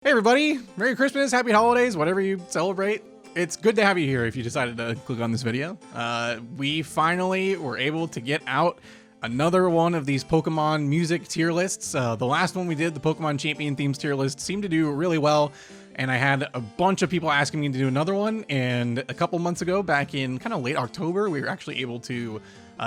Hey everybody, Merry Christmas, Happy Holidays, whatever you celebrate. It's good to have you here if you decided to click on this video. We finally were able to get out another one of these Pokemon music tier lists. The last one we did, the Pokemon Champion Themes tier list, seemed to do really well. And I had a bunch of people asking me to do another one. And a couple months ago, back in kind of late October, we were actually able to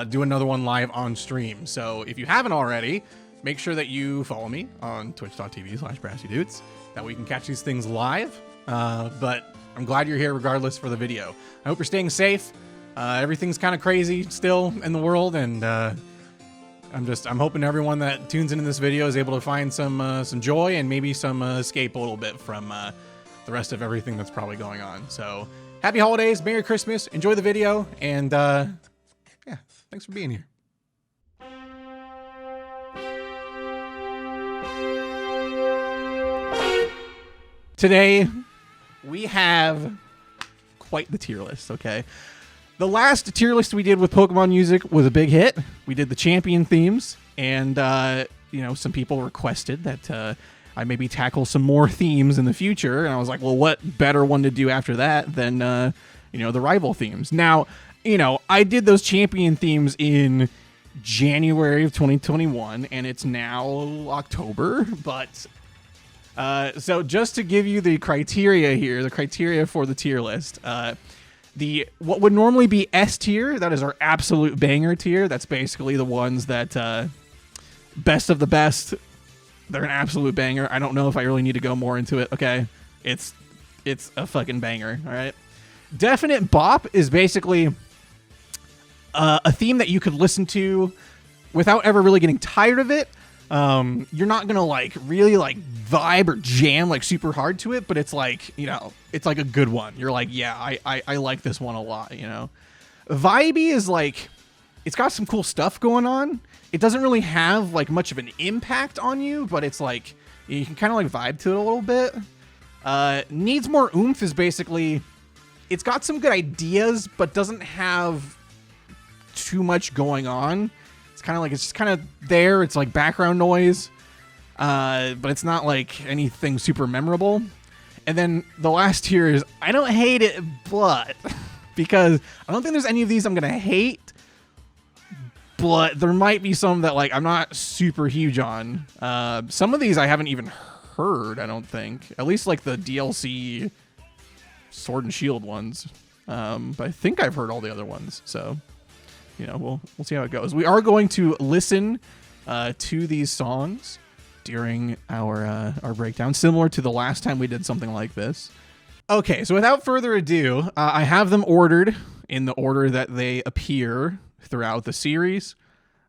do another one live on stream. So if you haven't already, make sure that you follow me on twitch.tv/Brassydoots. That we can catch these things live, but I'm glad you're here regardless for the video. I hope you're staying safe. Everything's kind of crazy still in the world, and I'm hoping everyone that tunes into this video is able to find some joy and maybe some escape a little bit from the rest of everything that's probably going on. So happy holidays, Merry Christmas, enjoy the video, and yeah, thanks for being here. Today, we have quite the tier list, okay? The last tier list we did with Pokemon music was a big hit. We did the champion themes, and, you know, some people requested that I maybe tackle some more themes in the future, and I was like, well, what better one to do after that than, you know, the rival themes? Now, you know, I did those champion themes in January of 2021, and it's now October, but... so just to give you the criteria here, the criteria for the tier list, what would normally be S tier, that is our absolute banger tier. That's basically the ones that, best of the best, they're an absolute banger. I don't know if I really need to go more into it. Okay. It's a fucking banger. All right. Definite bop is basically, a theme that you could listen to without ever really getting tired of it. You're not gonna like really like vibe or jam like super hard to it, but it's like, you know, it's like a good one. You're like, yeah, I like this one a lot, you know. Vibey is like, it's got some cool stuff going on. It doesn't really have like much of an impact on you, but it's like, you can kind of like vibe to it a little bit. Needs more oomph is basically, it's got some good ideas, but doesn't have too much going on. Kind of like, it's just kind of there. It's like background noise, but it's not like anything super memorable. And then the last tier is, I don't hate it, but because I don't think there's any of these I'm gonna hate, but there might be some that like I'm not super huge on. Some of these I haven't even heard, I don't think, at least like the DLC Sword and Shield ones, but I think I've heard all the other ones, so you know, we'll see how it goes. We are going to listen to these songs during our breakdown, similar to the last time we did something like this. Okay, so without further ado, I have them ordered in the order that they appear throughout the series.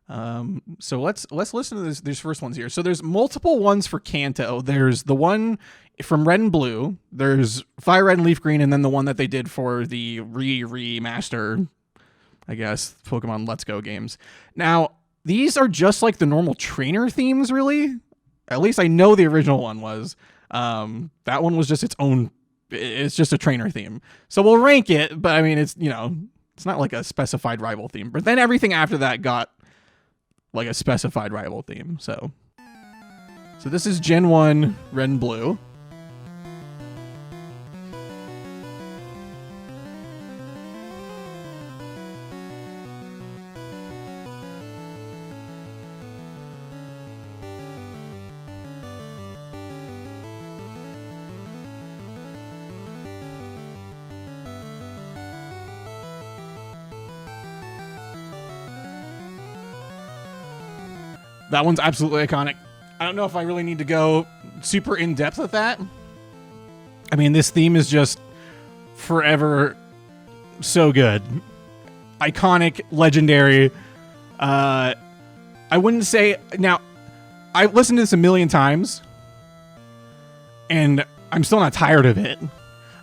So let's listen to these first ones here. So there's multiple ones for Kanto. There's the one from Red and Blue. There's Fire Red and Leaf Green, and then the one that they did for the remaster, I guess, Pokemon Let's Go games. Now, these are just like the normal trainer themes, really. At least I know the original one was. That one was just its own, it's just a trainer theme. So we'll rank it, but I mean, it's, you know, it's not like a specified rival theme. But then everything after that got like a specified rival theme. So this is Gen 1 Red and Blue. That one's absolutely iconic. I don't know if I really need to go super in depth with that. I mean, this theme is just forever so good. Iconic, legendary. I wouldn't say... Now, I've listened to this a million times, and I'm still not tired of it.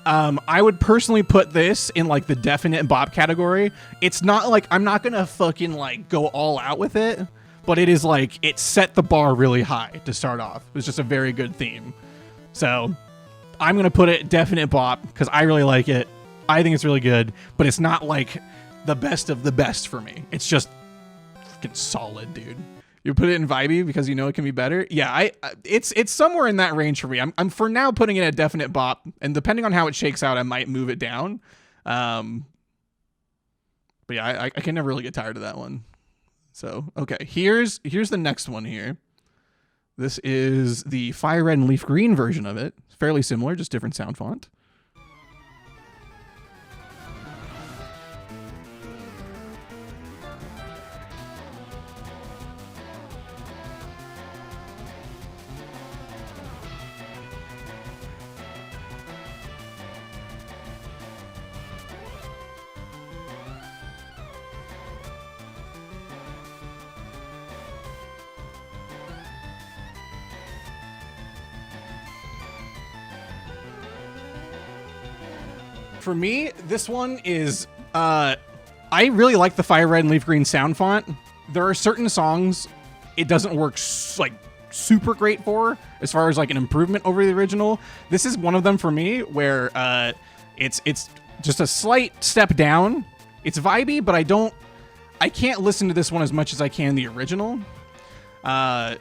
I would personally put this in like the definite bop category. It's not like, I'm not gonna fucking like go all out with it, but it is like, it set the bar really high to start off. It was just a very good theme. So I'm going to put it definite bop because I really like it. I think it's really good, but it's not like the best of the best for me. It's just fucking solid, dude. You put it in vibey because you know it can be better. Yeah, it's somewhere in that range for me. I'm for now putting it a definite bop, and depending on how it shakes out, I might move it down. But yeah, I can never really get tired of that one. So okay, here's the next one here. This is the Fire Red and Leaf Green version of it. Fairly similar, just different sound font. For me, this one is, I really like the Fire Red and Leaf Green sound font. There are certain songs it doesn't work like super great for, as far as like an improvement over the original. This is one of them for me where it's just a slight step down. It's vibey, but I can't listen to this one as much as I can the original. And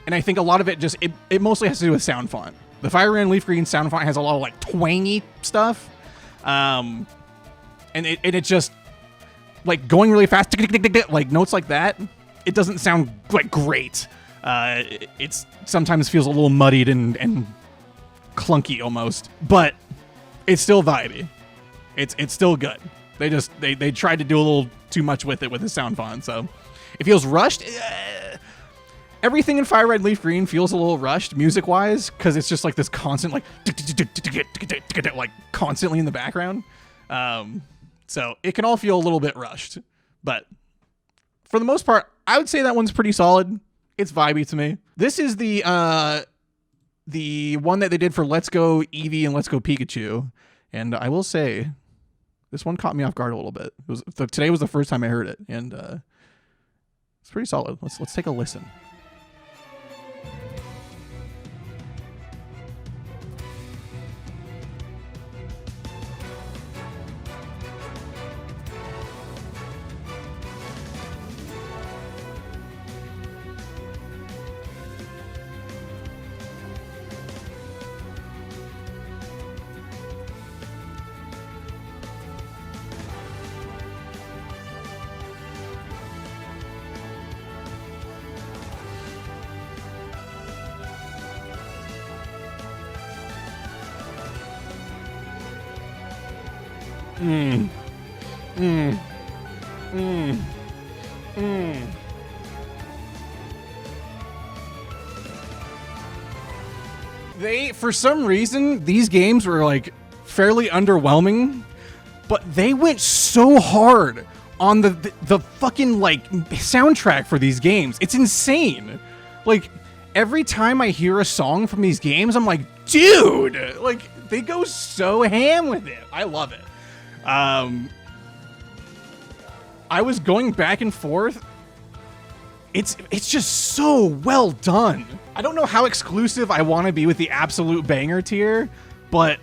I think a lot of it just, it mostly has to do with sound font. The Fire Red and Leaf Green sound font has a lot of like twangy stuff. And it just like going really fast, like notes like that. It doesn't sound like great. It's sometimes feels a little muddied and clunky almost, but it's still vibey. It's still good. They tried to do a little too much with it with the sound font, so it feels rushed. Everything in Fire Red and Leaf Green feels a little rushed music-wise because it's just like this constant like constantly in the background. So it can all feel a little bit rushed, but for the most part, I would say that one's pretty solid. It's vibey to me. This is the one that they did for Let's Go Eevee and Let's Go Pikachu, and I will say this one caught me off guard a little bit. Today was the first time I heard it, and it's pretty solid. Let's take a listen. For some reason, these games were like fairly underwhelming, but they went so hard on the fucking like soundtrack for these games. It's insane. Like every time I hear a song from these games, I'm like, dude, like they go so ham with it. I love it. I was going back and forth. It's just so well done. I don't know how exclusive I want to be with the absolute banger tier, but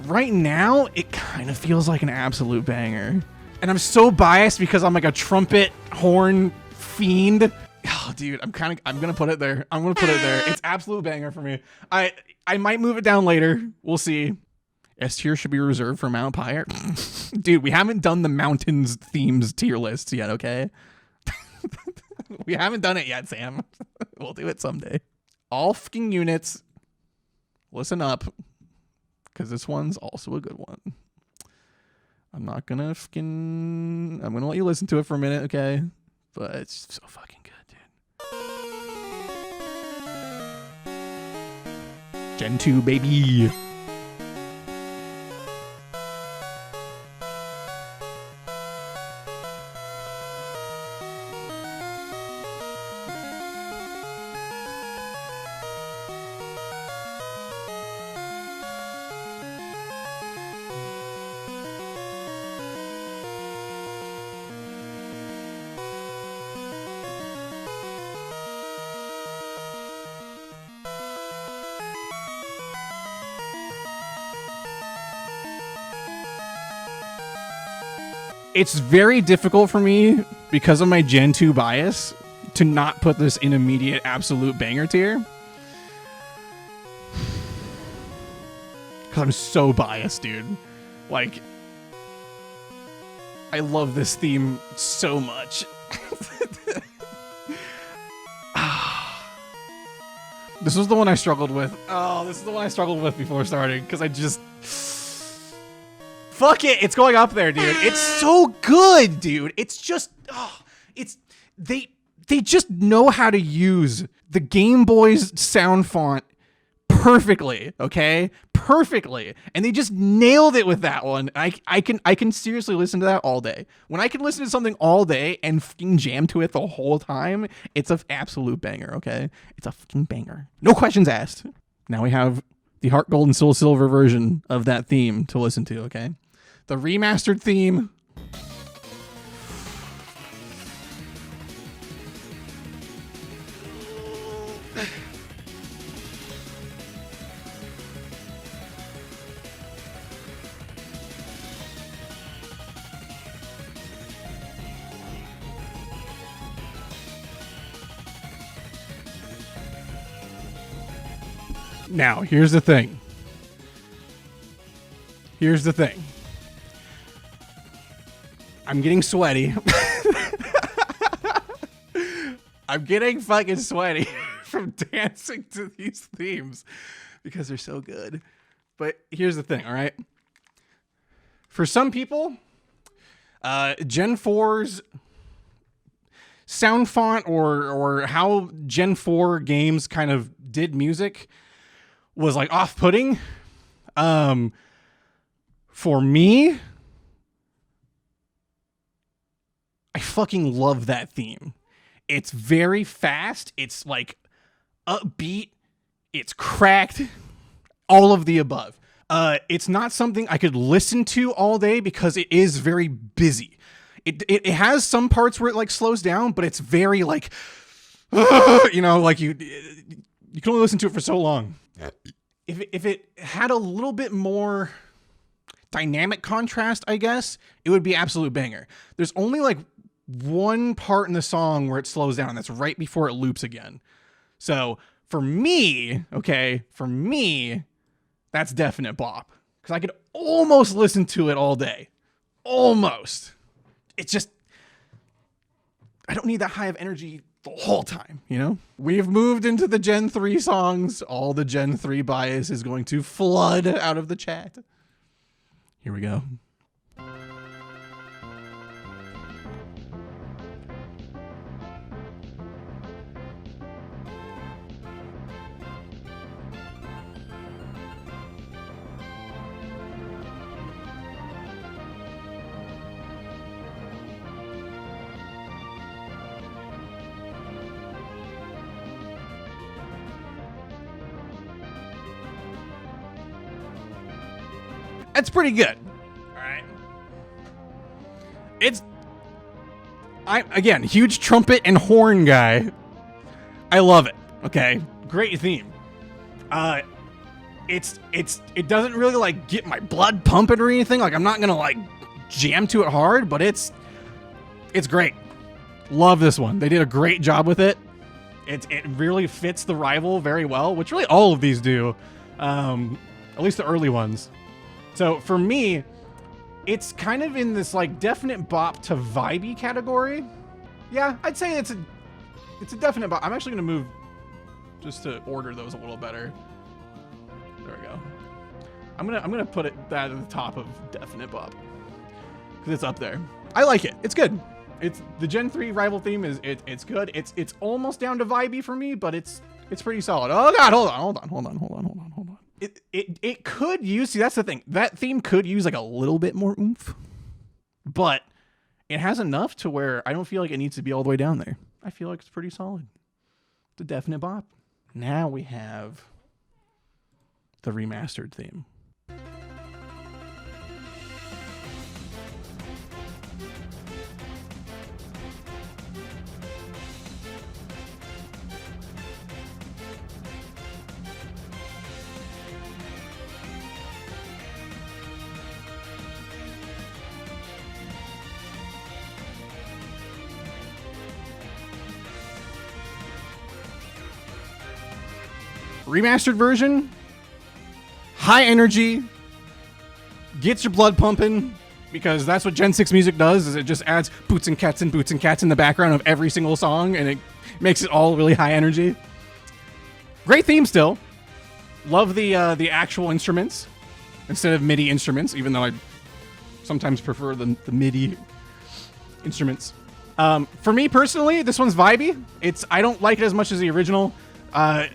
right now it kind of feels like an absolute banger. And I'm so biased because I'm like a trumpet horn fiend. Oh, dude, I'm gonna put it there. I'm gonna put it there. It's absolute banger for me. I might move it down later. We'll see. S tier should be reserved for Mount Pyre. Dude, we haven't done the mountains themes tier lists yet, okay? We haven't done it yet, Sam. We'll do it someday. All fucking units, listen up, because this one's also a good one. I'm gonna let you listen to it for a minute, okay? But it's so fucking good, dude. Gen 2, baby. It's very difficult for me because of my Gen 2 bias to not put this in immediate absolute banger tier. Because I'm so biased, dude. Like, I love this theme so much. This was the one I struggled with. Oh, this is the one I struggled with before starting, because I just... Fuck it, it's going up there, dude. It's so good, dude. It's just... Oh, it's... They just know how to use the Game Boy's sound font perfectly, okay? Perfectly. And they just nailed it with that one. I can seriously listen to that all day. When I can listen to something all day and fucking jam to it the whole time, it's an absolute banger, okay? It's a fucking banger. No questions asked. Now we have the Heart Gold and Soul Silver version of that theme to listen to, okay? The remastered theme. Now, here's the thing. Here's the thing. I'm getting sweaty. I'm getting fucking sweaty from dancing to these themes because they're so good. But here's the thing, all right? For some people, Gen 4's sound font or how Gen 4 games kind of did music was like off-putting. For me, I fucking love that theme. It's very fast. It's like upbeat. It's cracked. All of the above. It's not something I could listen to all day because it is very busy. It has some parts where it like slows down, but it's very like, you know, like you can only listen to it for so long. If it had a little bit more dynamic contrast, I guess, it would be absolute banger. There's only like one part in the song where it slows down, and that's right before it loops again. So for me, okay, that's definite bop. Because I could almost listen to it all day. Almost. It's just, I don't need that high of energy the whole time, you know? We've moved into the Gen 3 songs. All the Gen 3 bias is going to flood out of the chat. Here we go. It's pretty good. All right. Again, huge trumpet and horn guy. I love it. Okay. Great theme. It doesn't really like get my blood pumping or anything. Like I'm not going to like jam to it hard, but it's great. Love this one. They did a great job with it. It really fits the rival very well, which really all of these do. At least the early ones. So for me, it's kind of in this like definite bop to vibey category. Yeah, I'd say it's a definite bop. I'm actually going to move just to order those a little better. There we go. I'm gonna put that at the top of definite bop because it's up there. I like it. It's good. It's the Gen 3 rival theme it's good. It's almost down to vibey for me, but it's pretty solid. Oh god, hold on. It could use, see, that's the thing. That theme could use like a little bit more oomph, but it has enough to where I don't feel like it needs to be all the way down there. I feel like it's pretty solid. It's a definite bop. Now we have the remastered theme. Remastered version, high energy, gets your blood pumping, because that's what Gen 6 music does, is it just adds boots and cats in the background of every single song, and it makes it all really high energy. Great theme still. Love the actual instruments instead of MIDI instruments, even though I sometimes prefer the MIDI instruments. For me personally, this one's vibey. I don't like it as much as the original,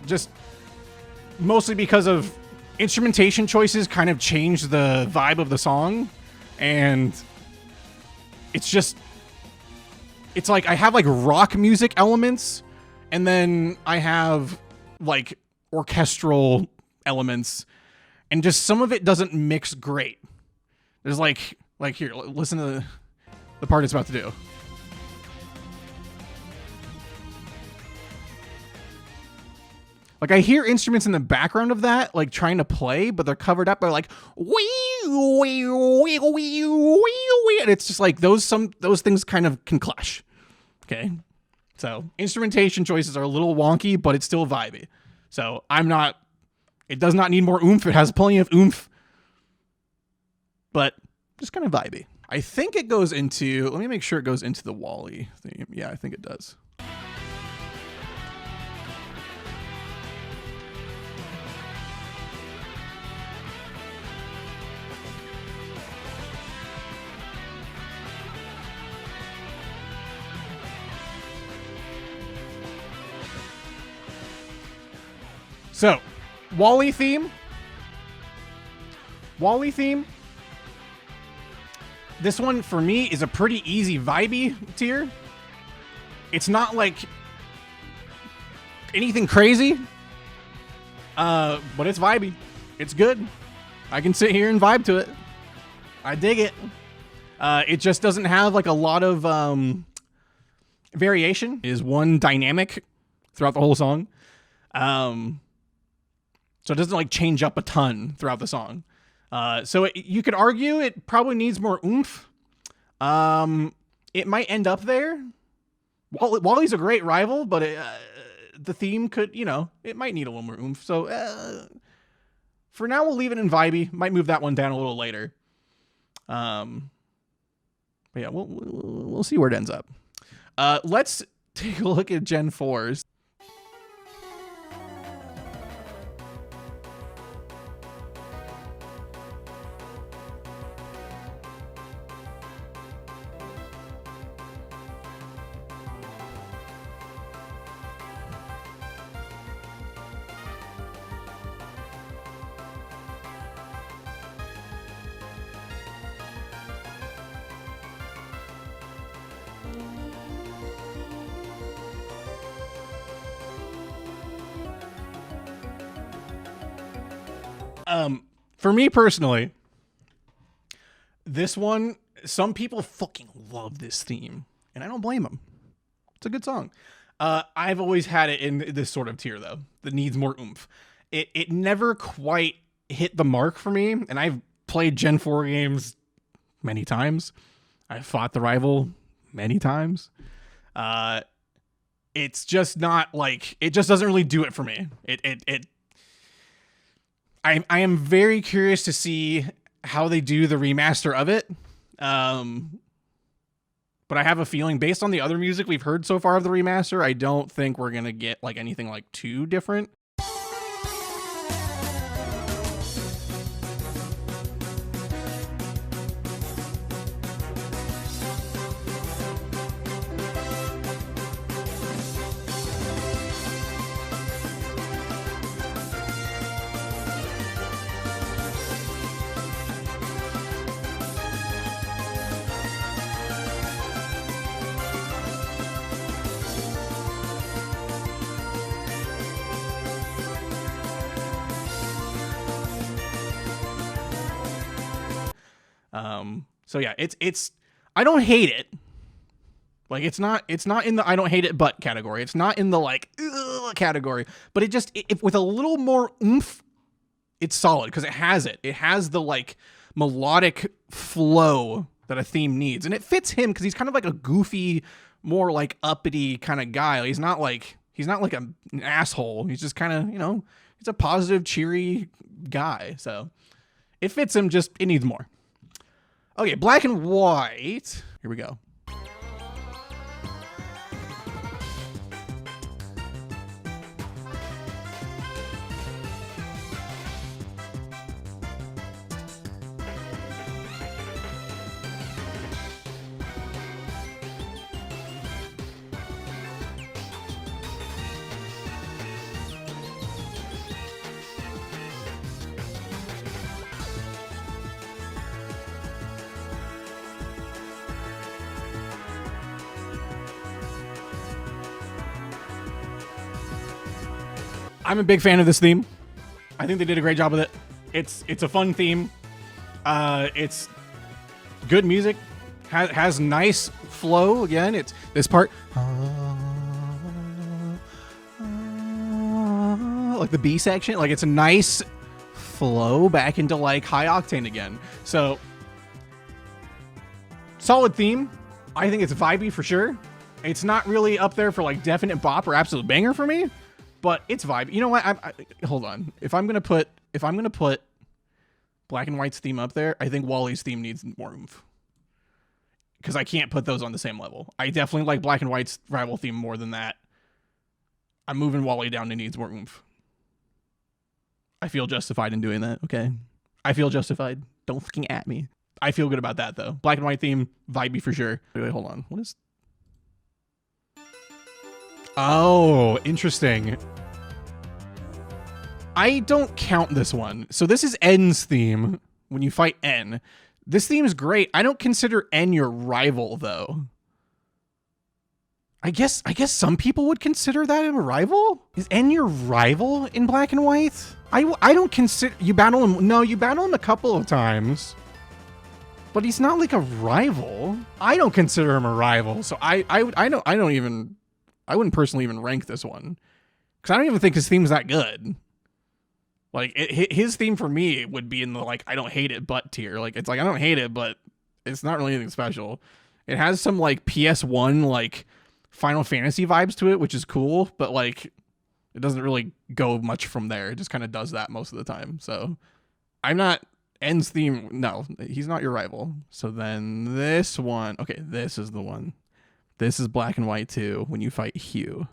just mostly because of instrumentation choices kind of change the vibe of the song, and it's like I have like rock music elements, and then I have like orchestral elements, and just some of it doesn't mix great. There's like here, listen to the part it's about to do. Like, I hear instruments in the background of that, like, trying to play, but they're covered up by, like, wee, wee, wee, wee, wee, and it's just like those things kind of can clash. Okay? So, instrumentation choices are a little wonky, but it's still vibey. So, it does not need more oomph. It has plenty of oomph, but just kind of vibey. I think it goes into, let me make sure it goes into the Wally theme. Yeah, I think it does. So, Wally theme. This one, for me, is a pretty easy, vibey tier. It's not like anything crazy, but it's vibey. It's good. I can sit here and vibe to it. I dig it. It just doesn't have like a lot of variation. It is one dynamic throughout the whole song. So it doesn't like change up a ton throughout the song. So you could argue it probably needs more oomph. It might end up there. Wally's a great rival, but the theme could, it might need a little more oomph. So for now, we'll leave it in vibey. Might move that one down a little later. But yeah, we'll see where it ends up. Let's take a look at Gen 4's. For me personally, this one, some people fucking love this theme, and I don't blame them. It's a good song. I've always had it in this sort of tier, though, that needs more oomph. It never quite hit the mark for me, and I've played Gen 4 games many times. I've fought the rival many times. It's just not like, it just doesn't really do it for me. I am very curious to see how they do the remaster of it. But I have a feeling, based on the other music we've heard so far of the remaster, I don't think we're going to get like anything like too different. So yeah, it's I don't hate it. Like it's not in the I don't hate it but category. It's not in the like category, but if with a little more oomph, it's solid because it has it. It has the like melodic flow that a theme needs, and it fits him because he's kind of like a goofy, more like uppity kind of guy. He's not like an asshole. He's just kind of, he's He's a positive, cheery guy. So it fits him, just it needs more. Okay, Black and White. Here we go. I'm a big fan of this theme. I think they did a great job with it. It's a fun theme. It's good music. Has nice flow. Again, it's this part. Like the B section. Like it's a nice flow back into like high octane again. So solid theme. I think it's vibey for sure. It's not really up there for like definite bop or absolute banger for me. But it's vibe. You know what? Hold on. If I'm gonna put Black and White's theme up there, I think Wally's theme needs more oomph. Because I can't put those on the same level. I definitely like Black and White's rival theme more than that. I'm moving Wally down to needs more oomph. I feel justified in doing that. Okay, I feel justified. Don't fucking at me. I feel good about that though. Black and White theme, vibey for sure. Wait, hold on. What is? Oh, interesting. I don't count this one. So this is N's theme when you fight N. This theme is great. I don't consider N your rival though. I guess some people would consider that a rival. Is N your rival in Black and White? I don't consider you battle him. No, you battle him a couple of times. But he's not like a rival. I don't consider him a rival. So I wouldn't personally even rank this one because I don't even think his theme's that good. Like his theme for me would be in the like I don't hate it but tier. Like it's like I don't hate it, but it's not really anything special. It has some like PS1 like Final Fantasy vibes to it, which is cool, but like it doesn't really go much from there. It just kind of does that most of the time. So I'm not N's theme. No, he's not your rival. So then this one, okay, this is the one. This is Black and White 2 when you fight Hugh.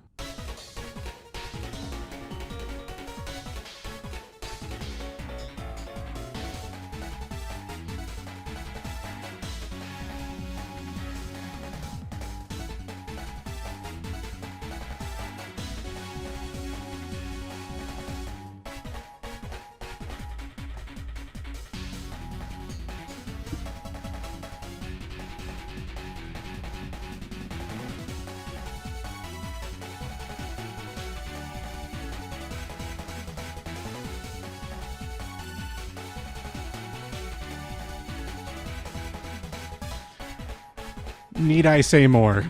Need I say more?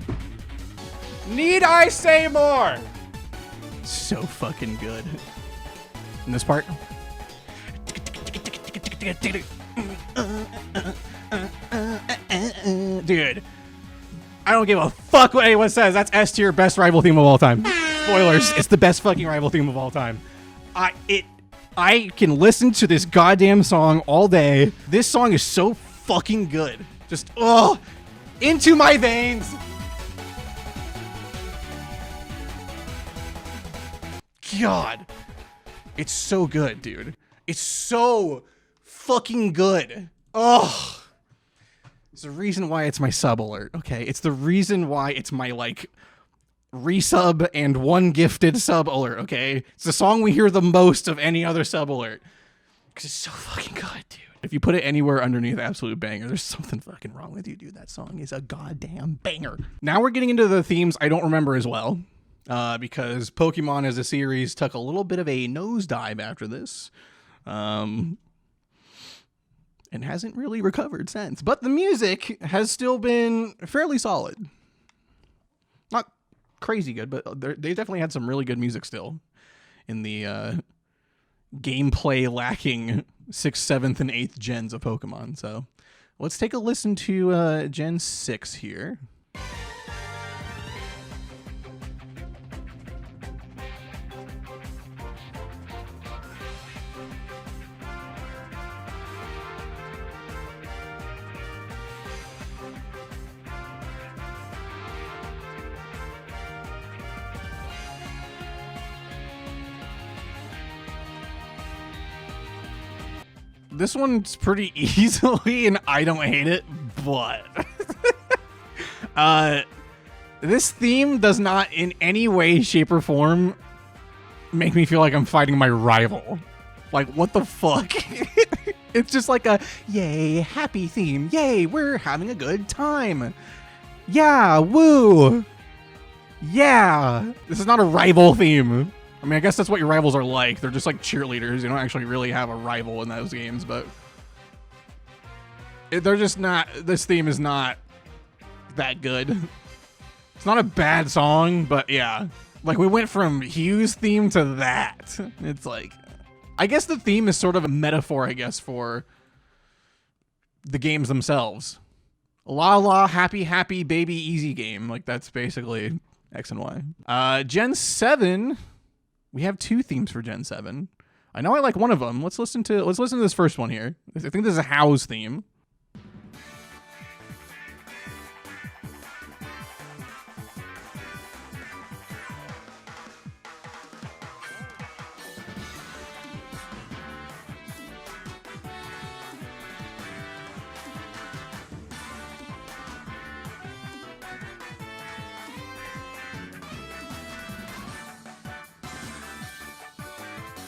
Need I say more? So fucking good. In this part. Dude. I don't give a fuck what anyone says. That's S tier best rival theme of all time. Spoilers. It's the best fucking rival theme of all time. I can listen to this goddamn song all day. This song is so fucking good. Just, into my veins. God. It's so good, dude. It's so fucking good. Oh. It's the reason why it's my sub alert, okay? It's the reason why it's my, like, resub and one gifted sub alert, okay? It's the song we hear the most of any other sub alert. Because it's so fucking good, dude. If you put it anywhere underneath absolute banger, there's something fucking wrong with you, dude. That song is a goddamn banger. Now we're getting into the themes I don't remember as well, because Pokemon as a series took a little bit of a nosedive after this, and hasn't really recovered since. But the music has still been fairly solid. Not crazy good, but they definitely had some really good music still in the gameplay lacking 6th, 7th, and 8th gens of Pokemon. So let's take a listen to Gen 6 here. this one's pretty easily, and I don't hate it, but this theme does not in any way, shape, or form make me feel like I'm fighting my rival. Like, what the fuck? It's just like a, yay, happy theme. Yay, we're having a good time. Yeah, woo. Yeah. This is not a rival theme. I mean, I guess that's what your rivals are like. They're just like cheerleaders. You don't actually really have a rival in those games, but they're just not, this theme is not that good. It's not a bad song, but yeah. Like, we went from Hugh's theme to that. It's like, I guess the theme is sort of a metaphor, I guess, for the games themselves. La la, happy, happy, baby, easy game. Like, that's basically X and Y. Gen 7, we have 2 themes for Gen 7. I know I like one of them. Let's listen to this first one here. I think this is a How's theme.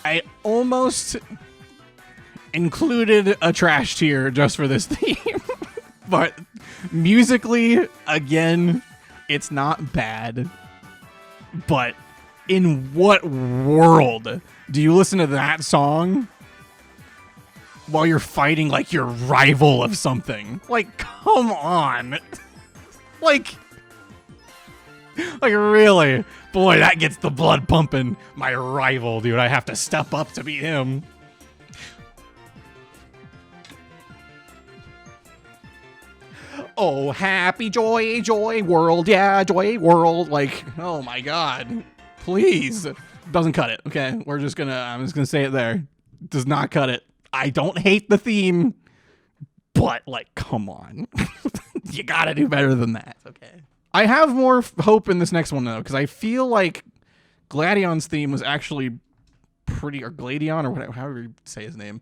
I almost included a trash tier just for this theme, but musically, again, it's not bad. But in what world do you listen to that song while you're fighting like your rival of something? Like, come on. Like really? Boy, that gets the blood pumping. My rival, dude. I have to step up to beat him. Oh, happy joy, joy world. Yeah, joy world. Like, oh my God. Please. Doesn't cut it, okay? I'm just gonna say it there. Does not cut it. I don't hate the theme, but, like, come on. You gotta do better than that, okay? I have more hope in this next one, though, because I feel like Gladion's theme was actually pretty, or Gladion, or whatever, however you say his name.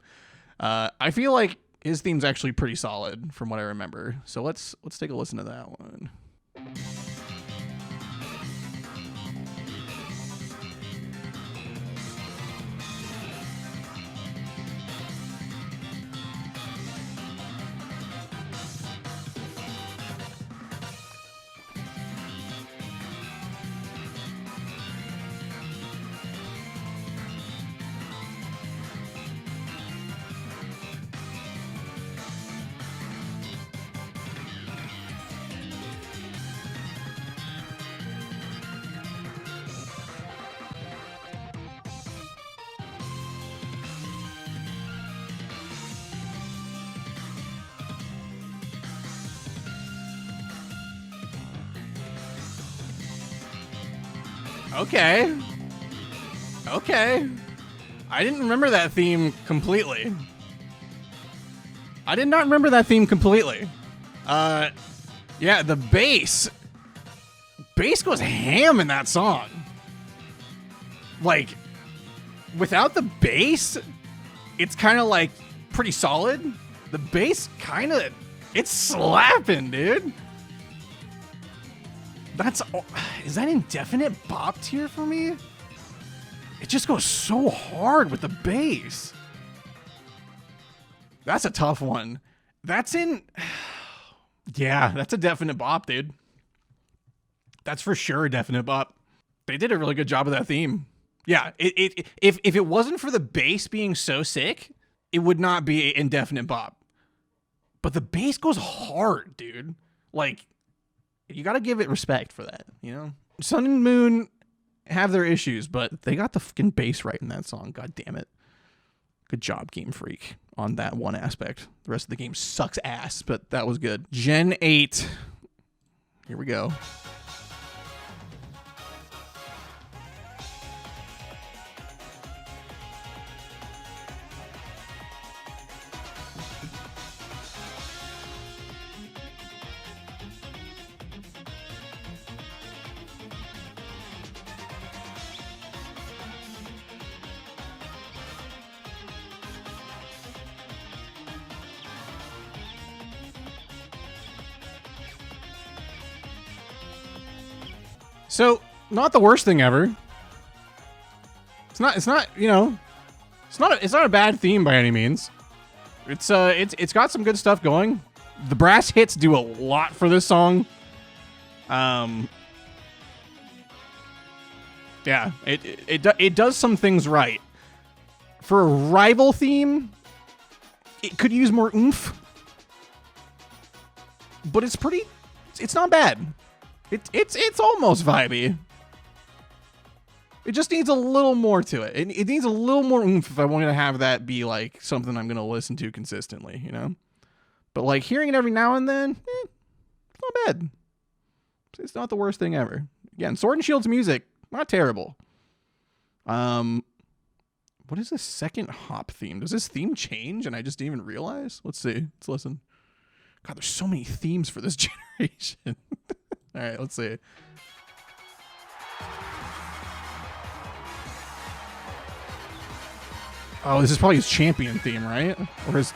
I feel like his theme's actually pretty solid from what I remember. So let's take a listen to that one. Okay. I didn't remember that theme completely. I did not remember that theme completely. Yeah, the bass goes ham in that song. Like, without the bass, it's kind of like pretty solid. The bass kind of, it's slapping, dude. Is that indefinite bop tier for me? It just goes so hard with the bass. That's a tough one. That's yeah, that's a definite bop, dude. That's for sure a definite bop. They did a really good job of that theme. Yeah, if it wasn't for the bass being so sick, it would not be an indefinite bop. But the bass goes hard, dude. Like, you gotta give it respect for that, you know? Sun and Moon have their issues, but they got the fucking bass right in that song. God damn it. Good job, Game Freak, on that one aspect. The rest of the game sucks ass, but that was good. Gen 8. Here we go. So, not the worst thing ever. It's not, you know, it's not a bad theme by any means. It's got some good stuff going. The brass hits do a lot for this song. Yeah, it does some things right. For a rival theme, it could use more oomph. But it's not bad. It's almost vibey. It just needs a little more to it. It needs a little more oomph if I wanted to have that be like something I'm going to listen to consistently, you know? But like hearing it every now and then, it's not bad. It's not the worst thing ever. Again, Sword and Shield's music, not terrible. What is the second hop theme? Does this theme change and I just didn't even realize? Let's see. Let's listen. God, there's so many themes for this generation. All right, let's see. Oh, this is probably his champion theme, right? Or his...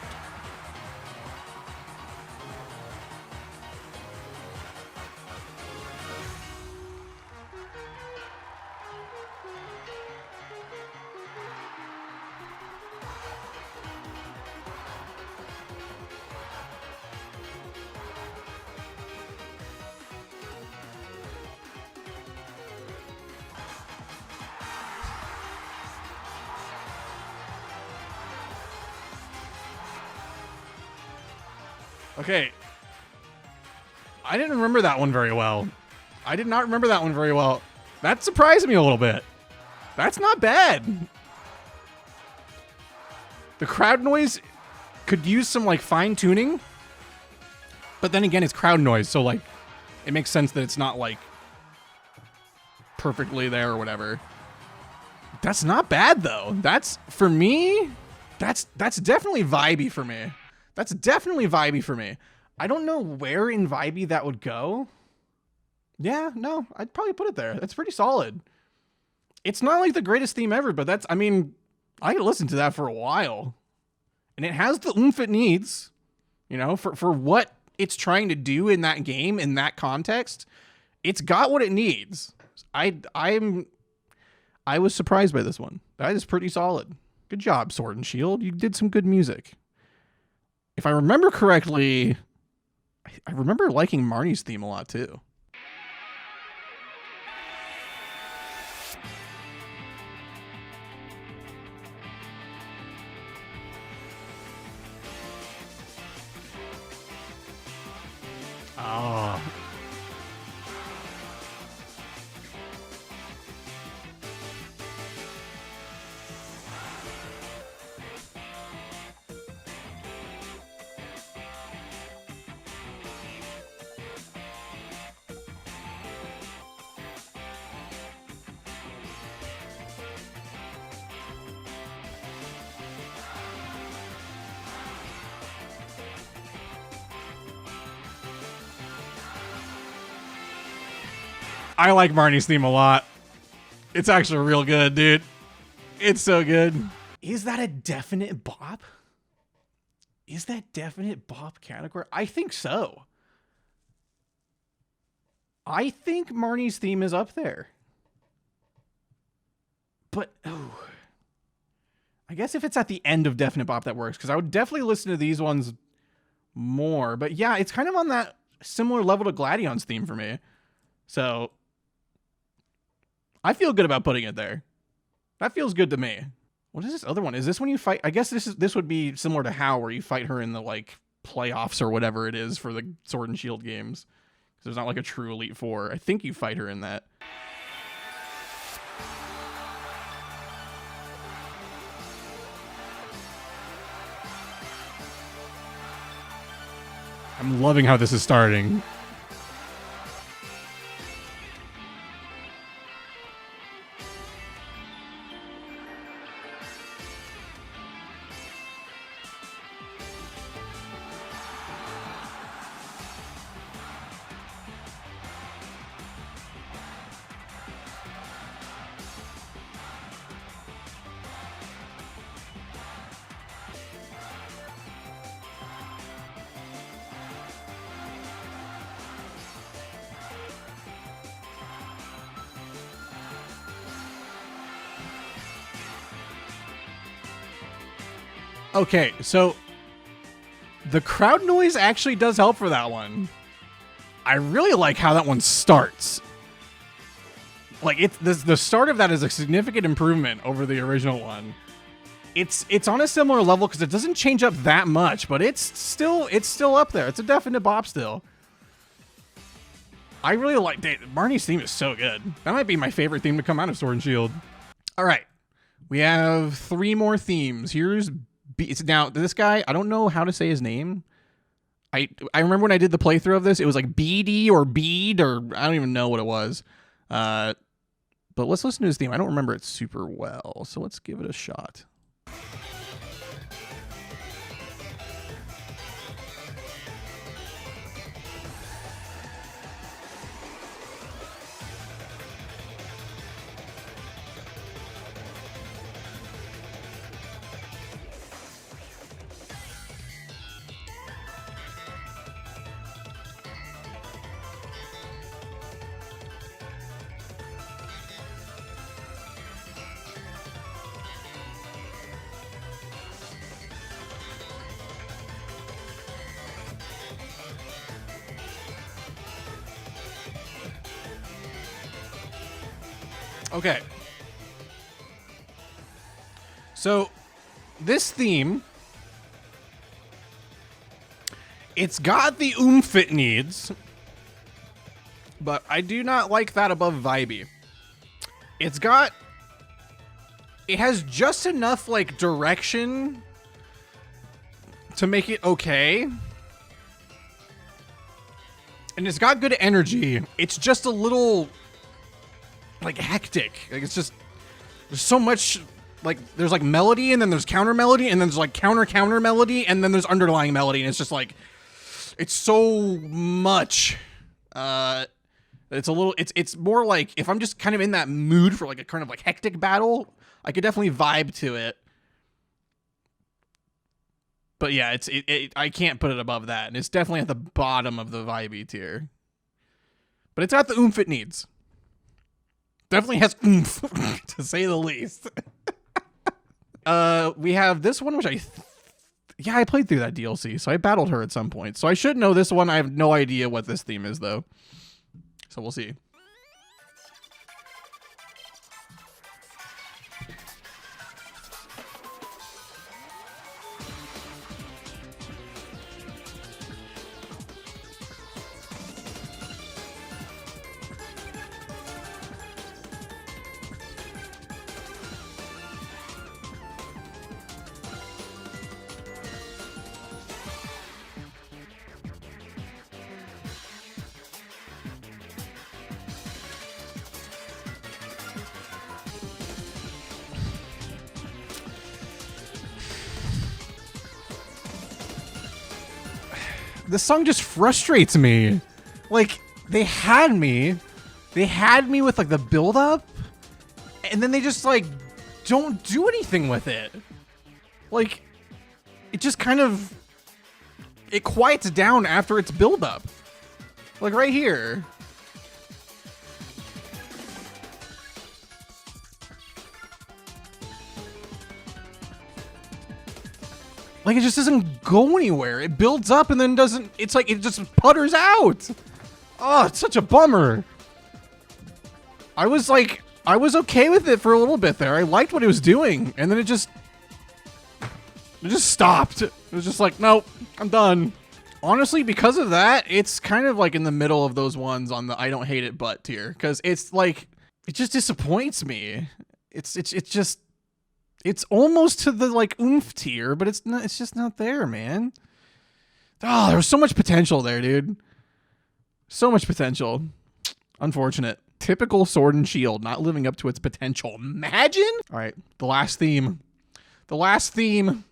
Okay. I didn't remember that one very well. I did not remember that one very well. That surprised me a little bit. That's not bad. The crowd noise could use some like fine tuning. But then again, it's crowd noise, so like it makes sense that it's not like perfectly there or whatever. That's not bad though. That's for me, that's definitely vibey for me. That's definitely vibey for me. I don't know where in vibey that would go. Yeah, no, I'd probably put it there. That's pretty solid. It's not like the greatest theme ever, but that's, I mean, I could listen to that for a while. And it has the oomph it needs, you know, for what it's trying to do in that game, in that context. It's got what it needs. I was surprised by this one. That is pretty solid. Good job, Sword and Shield. You did some good music. If I remember correctly, I remember liking Marnie's theme a lot too. Oh. I like Marnie's theme a lot. It's actually real good, dude. It's so good. Is that a definite bop? Is that definite bop category? I think so. I think Marnie's theme is up there. But, oh. I guess if it's at the end of definite bop, that works. Because I would definitely listen to these ones more. But yeah, it's kind of on that similar level to Gladion's theme for me. So I feel good about putting it there. That feels good to me. What is this other one? Is this when you fight? I guess this would be similar to How, where you fight her in the like playoffs or whatever it is for the Sword and Shield games. Because there's not like a true Elite Four. I think you fight her in that. I'm loving how this is starting. Okay, so the crowd noise actually does help for that one. I really like how that one starts. Like the start of that is a significant improvement over the original one. It's on a similar level because it doesn't change up that much, but it's still up there. It's a definite bop still. I really like Barney's theme is so good. That might be my favorite theme to come out of Sword and Shield. All right, we have 3 more themes. Here's now this guy. I don't know how to say his name. I remember when I did the playthrough of this, it was like BD or Bead or I don't even know what it was. But let's listen to his theme. I don't remember it super well, so let's give it a shot. Okay. So, this theme, it's got the oomph it needs, but I do not like that above vibey. It has just enough, like, direction to make it okay. And it's got good energy. It's just a little, like, hectic. Like, it's just, there's so much, like, there's like melody and then there's counter melody and then there's like counter melody and then there's underlying melody, and it's just like, it's so much. It's a little, it's more like if I'm just kind of in that mood for like a kind of like hectic battle, I could definitely vibe to it. But yeah, I can't put it above that, and it's definitely at the bottom of the vibey tier. But it's got the oomph it needs. Definitely has oomph, to say the least. We have this one, which I played through that DLC, so I battled her at some point. So I should know this one. I have no idea what this theme is, though. So we'll see. This song just frustrates me. Like, they had me with like the build up, and then they just like don't do anything with it. Like, it just kind of, it quiets down after its build up. Like right here. Like, it just doesn't go anywhere. It builds up and then doesn't, it's like, it just putters out. Oh, it's such a bummer. I was okay with it for a little bit there. I liked what it was doing. And then it just stopped. It was just like, nope, I'm done. Honestly, because of that, it's kind of like in the middle of those ones on the I don't hate it but tier. Because it's like, it just disappoints me. It's just, it's almost to the like oomph tier, but it's not. It's just not there, man. Oh, there was so much potential there, dude. So much potential. Unfortunate. Typical Sword and Shield not living up to its potential. Imagine. All right, the last theme. The last theme.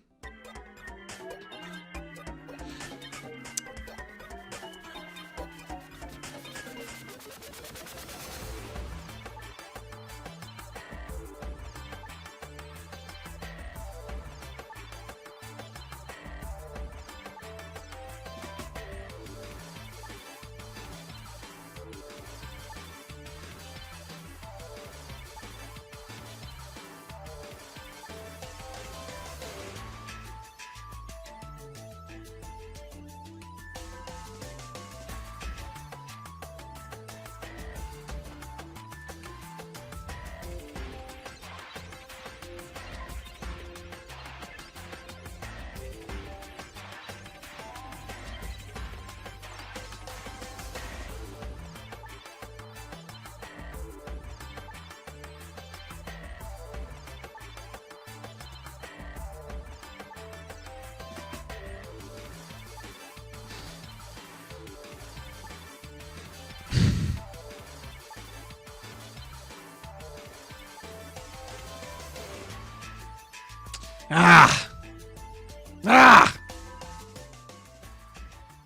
Ah.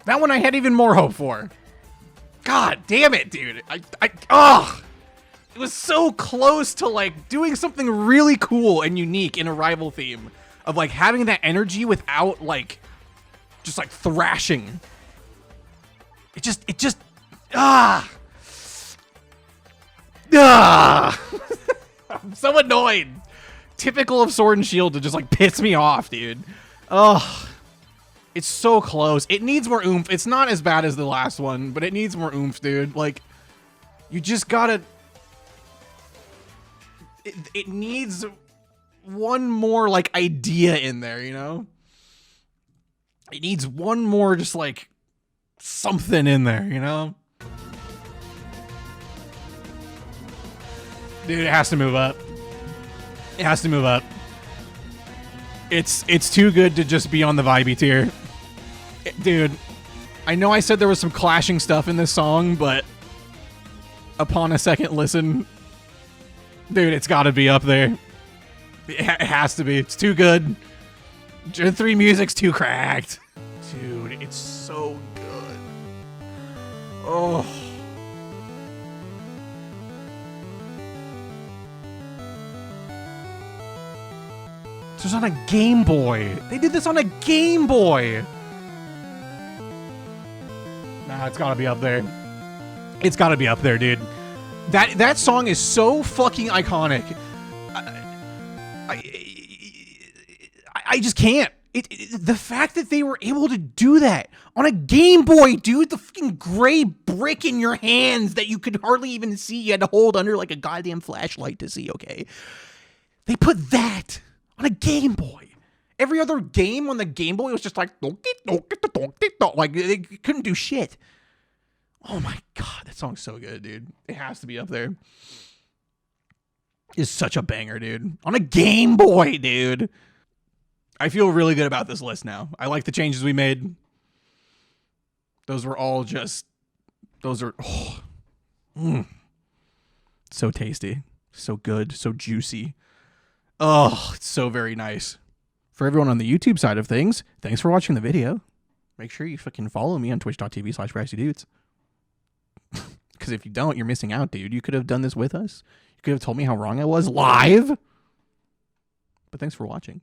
That one I had even more hope for. God damn it, dude. It was so close to like doing something really cool and unique in a rival theme of like having that energy without like just like thrashing. I'm so annoyed. Typical of Sword and Shield to just like piss me off, dude. Ugh. It's so close. It needs more oomph. It's not as bad as the last one, but it needs more oomph, dude. Like, you just gotta... It needs one more, like, idea in there, you know? It needs one more, just, like, something in there, you know? Dude, it has to move up. It has to move up. It's too good to just be on the vibey tier. Dude, I know I said there was some clashing stuff in this song, but upon a second listen, dude, it's got to be up there. It has to be. It's too good. Gen 3 music's too cracked. Dude, it's so good. Oh. This was on a Game Boy. They did this on a Game Boy. Nah, it's gotta be up there. It's gotta be up there, dude. That song is so fucking iconic. I just can't. The fact that they were able to do that on a Game Boy, dude, the fucking gray brick in your hands that you could hardly even see, you had to hold under like a goddamn flashlight to see, okay? They put that on a Game Boy. Every other game on the Game Boy was just like, like they couldn't do shit. Oh my God, that song's so good, dude. It has to be up there. It's such a banger, dude. On a Game Boy, dude. I feel really good about this list now. I like the changes we made. Those were all just, those are, so tasty, so good, so juicy. Oh, it's so very nice. For everyone on the YouTube side of things, thanks for watching the video. Make sure you fucking follow me on twitch.tv/Brassydoots. Because if you don't, you're missing out, dude. You could have done this with us. You could have told me how wrong I was live. But thanks for watching.